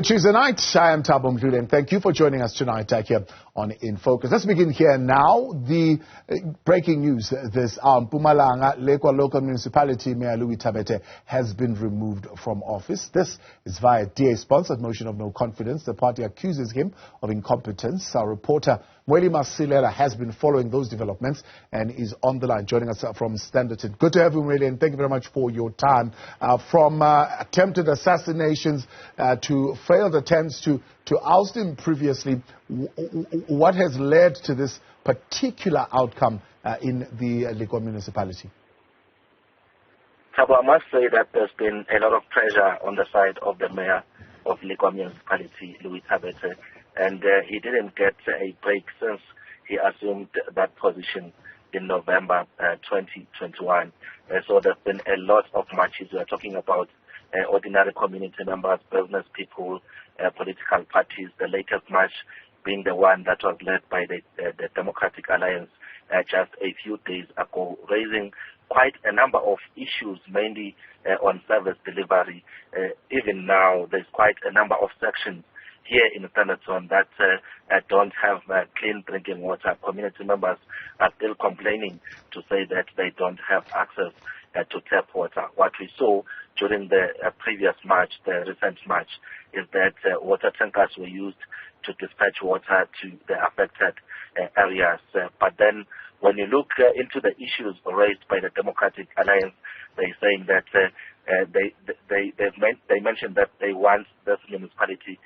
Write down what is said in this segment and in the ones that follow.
Tuesday night, I am Thabo Mdluli, and thank you for joining us tonight here on In Focus. Let's begin here now. The breaking news this hour: Mpumalanga, Lekwa local municipality Mayor Delani Thabethe has been removed from office. This is via DA-sponsored motion of no confidence. The party accuses him of incompetence. Our reporter Mweli Masilela has been following those developments and is on the line, joining us from Standerton. Good to have you, Mweli, and thank you very much for your time. From attempted assassinations to failed attempts to oust him previously, what has led to this particular outcome in the Lekwa municipality? Thabo, I must say that there's been a lot of pressure on the side of the mayor of Lekwa municipality, Delani Thabethe, and he didn't get a break since he assumed that position in November 2021. So there's been a lot of marches. We are talking about ordinary community members, business people, political parties. The latest march being the one that was led by the Democratic Alliance just a few days ago, raising quite a number of issues, mainly on service delivery. Even now, there's quite a number of sections here in Standerton that don't have clean drinking water. Community members are still complaining to say that they don't have access to tap water. What we saw during the previous march, the recent march, is that water tankers were used to dispatch water to the affected areas. But then when you look into the issues raised by the Democratic Alliance, they're saying that they mentioned that they want this municipality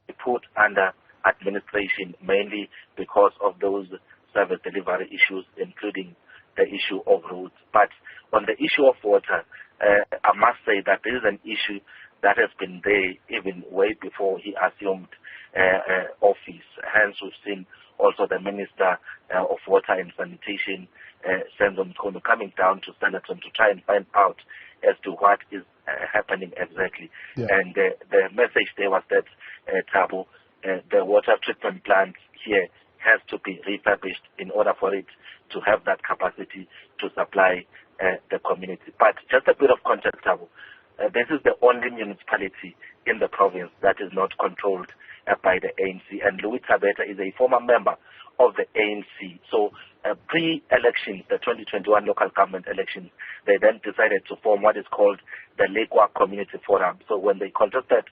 to put under administration, mainly because of those service delivery issues, including the issue of roads. But on the issue of water, I must say that this is an issue that has been there even way before he assumed office. Hence, we've seen also the Minister of Water and Sanitation, Senzo Mkono, coming down to Standerton to try and find out as to what is happening exactly. Yeah. And the message there was that, Thabo, the water treatment plant here has to be refurbished in order for it to have that capacity to supply the community. But just a bit of context, Thabo. This is the only municipality in the province that is not controlled by the ANC. And Delani Thabethe is a former member of the ANC. So pre-elections, the 2021 local government elections, they then decided to form what is called the Lekwa Community Forum. So when they contested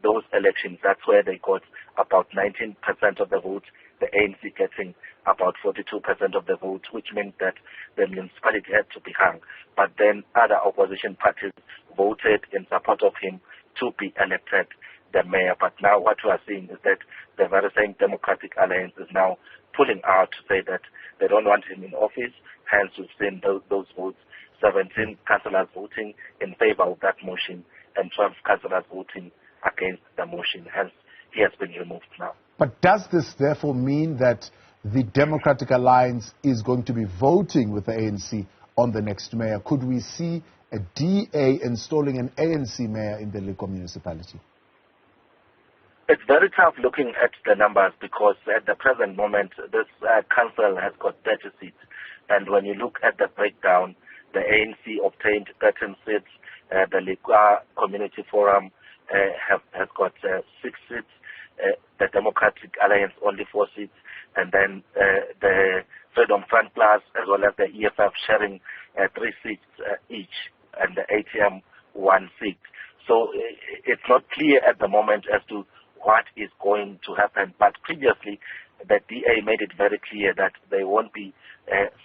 those elections, that's where they got about 19% of the votes, the ANC getting about 42% of the votes, which meant that the municipality had to be hung. But then other opposition parties voted in support of him to be elected the mayor. But now what we are seeing is that the very same Democratic Alliance is now pulling out to say that they don't want him in office. Hence, we've seen those votes, 17 councillors voting in favor of that motion and 12 councillors voting against the motion. Hence, he has been removed now. But does this therefore mean that the Democratic Alliance is going to be voting with the ANC on the next mayor? Could we see a DA installing an ANC mayor in the Lekwa municipality? It's very tough looking at the numbers because at the present moment, this council has got 30 seats. And when you look at the breakdown, the ANC obtained 13 seats. The Lekwa Community Forum has got 6 seats. The Democratic Alliance only 4 seats. And then the Freedom Front Plus as well as the EFF sharing 3 seats each, and the ATM 1 seat. So it's not clear at the moment as to what is going to happen. But previously, the DA made it very clear that they won't be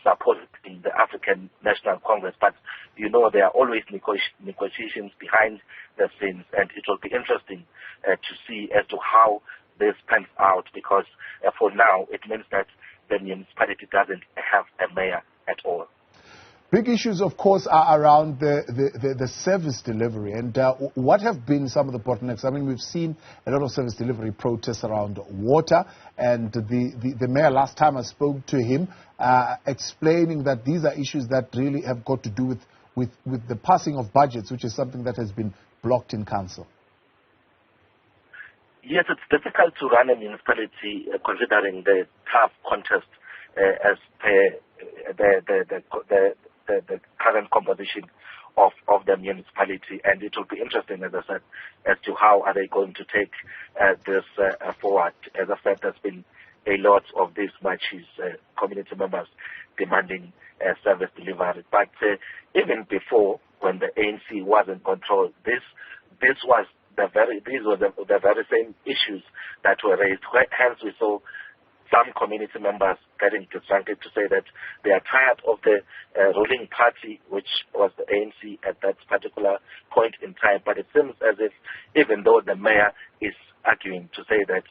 supporting the African National Congress. But, you know, there are always negotiations behind the scenes, and it will be interesting to see as to how this pans out, because for now, it means that the municipality doesn't have a mayor at all. Big issues, of course, are around the service delivery. And what have been some of the bottlenecks? I mean, we've seen a lot of service delivery protests around water. And the mayor, last time I spoke to him, explaining that these are issues that really have got to do with the passing of budgets, which is something that has been blocked in council. Yes, it's difficult to run a municipality considering the tough contest as per the current composition of the municipality, and it will be interesting, as I said, as to how are they going to take this forward. As I said, there's been a lot of these matches, community members demanding service delivery. But even before, when the ANC was in control, these were the very same issues that were raised. Hence, we saw some community members getting disgruntled to say that they are tired of the ruling party, which was the ANC at that particular point in time. But it seems as if, even though the mayor is arguing to say that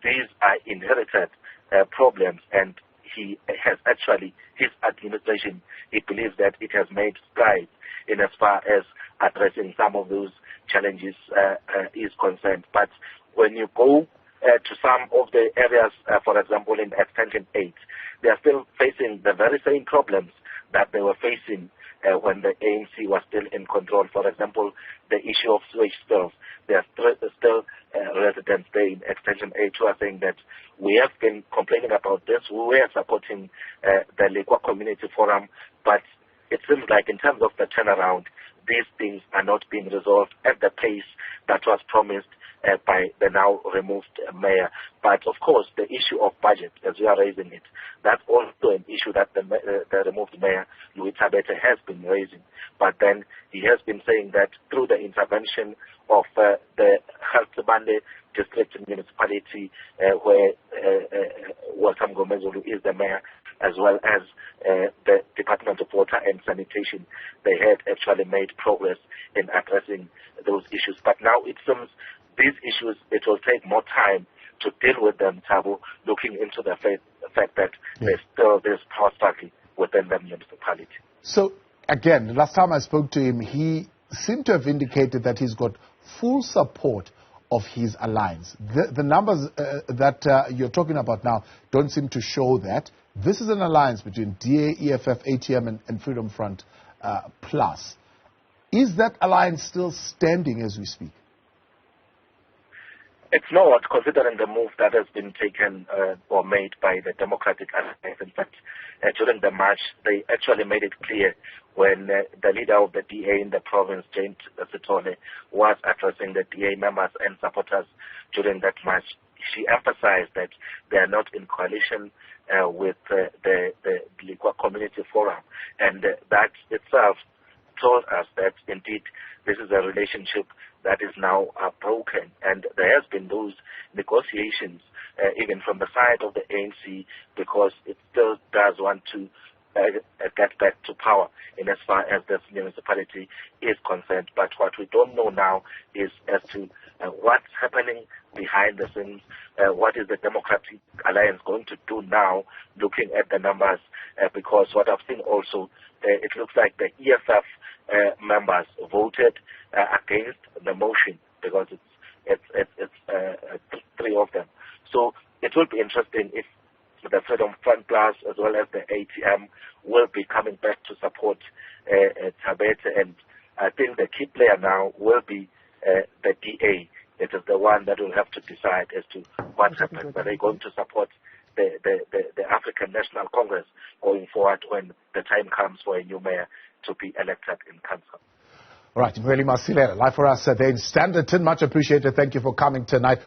these are inherited problems, and he has actually, his administration, he believes that it has made strides in as far as addressing some of those challenges is concerned. But when you go to some of the areas, for example, in Extension 8, they are still facing the very same problems that they were facing when the ANC was still in control. For example, the issue of sewage spills. There are still residents there in Extension 8 who are saying that we have been complaining about this. We were supporting the Lekwa Community Forum, but it seems like in terms of the turnaround, these things are not being resolved at the pace that was promised by the now removed mayor. But of course, the issue of budget, as we are raising it, that's also an issue that the removed mayor, Mweli Thabethe, has been raising. But then he has been saying that through the intervention of the Bande district municipality, where Welcome Gomezulu is the mayor, as well as the Department of Water and Sanitation, they had actually made progress in addressing those issues. But now it seems these issues, it will take more time to deal with them, Thabo, looking into the fact that there's still this power struggle within the municipality. So, again, last time I spoke to him, he seemed to have indicated that he's got full support of his alliance. The numbers that you're talking about now don't seem to show that. This is an alliance between DA, EFF, ATM, and Freedom Front Plus. Is that alliance still standing as we speak? It's not, considering the move that has been taken or made by the Democratic Alliance. In fact, during the march, they actually made it clear when the leader of the DA in the province, Jane Sithole, was addressing the DA members and supporters during that march. She emphasized that they are not in coalition with the Lekwa Community Forum, and that itself told us that indeed this is a relationship that is now broken, and there has been those negotiations even from the side of the ANC, because it still does want to get back to power in as far as this municipality is concerned. But what we don't know now is as to what's happening behind the scenes. What is the Democratic Alliance going to do now, looking at the numbers? Because what I've seen also, it looks like the EFF members voted against the motion, because it's three of them. So it will be interesting if the Freedom Front Plus as well as the ATM will be coming back to support Thabethe, and I think the key player now will be the DA. It is the one that will have to decide as to what happens. Are they going to support the African National Congress going forward when the time comes for a new mayor to be elected in council? All right, Mweli Masilela, live for us there in Standerton. Much appreciated. Thank you for coming tonight.